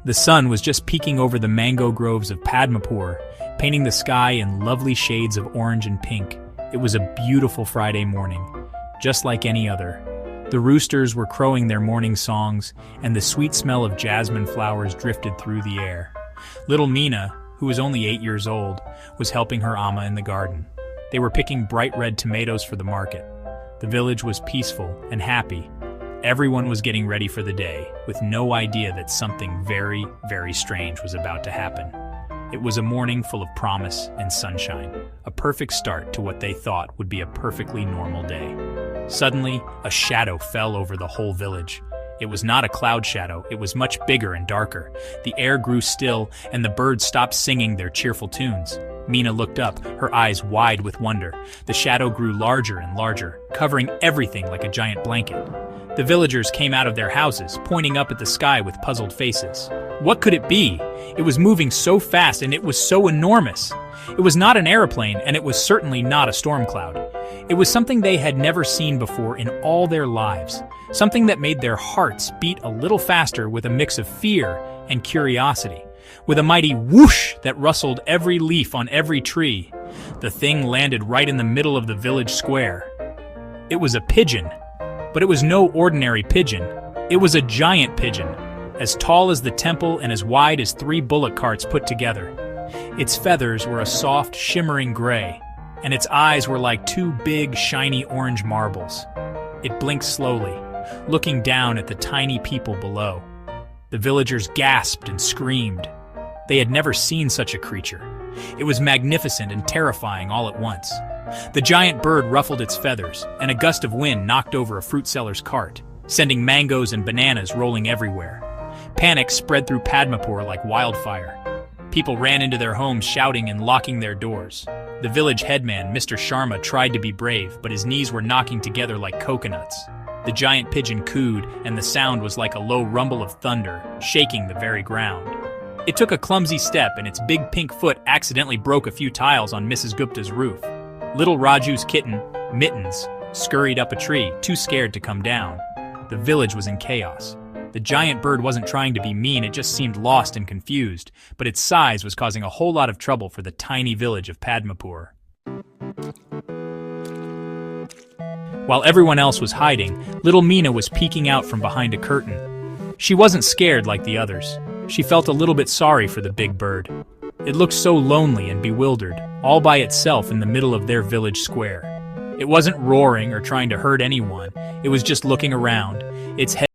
The sun was just peeking over the mango groves of Padmapur, painting the sky in lovely shades of orange and pink. It was a beautiful Friday morning, just like any other. The roosters were crowing their morning songs, and the sweet smell of jasmine flowers drifted through the air. Little Mina, who was only 8 years old, was helping her Amma in the garden. They were picking bright red tomatoes for the market. The village was peaceful and happy. Everyone was getting ready for the day, with no idea that something very, very strange was about to happen. It was a morning full of promise and sunshine, a perfect start to what they thought would be a perfectly normal day. Suddenly, a shadow fell over the whole village. It was not a cloud shadow, it was much bigger and darker. The air grew still, and the birds stopped singing their cheerful tunes. Mina looked up, her eyes wide with wonder. The shadow grew larger and larger, covering everything like a giant blanket. The villagers came out of their houses, pointing up at the sky with puzzled faces. What could it be? It was moving so fast and it was so enormous. It was not an airplane, and it was certainly not a storm cloud. It was something they had never seen before in all their lives, something that made their hearts beat a little faster with a mix of fear and curiosity. With a mighty whoosh that rustled every leaf on every tree, the thing landed right in the middle of the village square. It was a pigeon, but it was no ordinary pigeon. It was a giant pigeon, as tall as the temple and as wide as 3 bullock carts put together. Its feathers were a soft, shimmering gray, and its eyes were like 2 big, shiny orange marbles. It blinked slowly, looking down at the tiny people below. The villagers gasped and screamed. They had never seen such a creature. It was magnificent and terrifying all at once. The giant bird ruffled its feathers, and a gust of wind knocked over a fruit seller's cart, sending mangoes and bananas rolling everywhere. Panic spread through Padmapur like wildfire. People ran into their homes shouting and locking their doors. The village headman, Mr. Sharma, tried to be brave, but his knees were knocking together like coconuts. The giant pigeon cooed, and the sound was like a low rumble of thunder, shaking the very ground. It took a clumsy step, and its big pink foot accidentally broke a few tiles on Mrs. Gupta's roof. Little Raju's kitten, Mittens, scurried up a tree, too scared to come down. The village was in chaos. The giant bird wasn't trying to be mean, it just seemed lost and confused, but its size was causing a whole lot of trouble for the tiny village of Padmapur. While everyone else was hiding, little Mina was peeking out from behind a curtain. She wasn't scared like the others. She felt a little bit sorry for the big bird. It looked so lonely and bewildered, all by itself in the middle of their village square. It wasn't roaring or trying to hurt anyone, it was just looking around, its head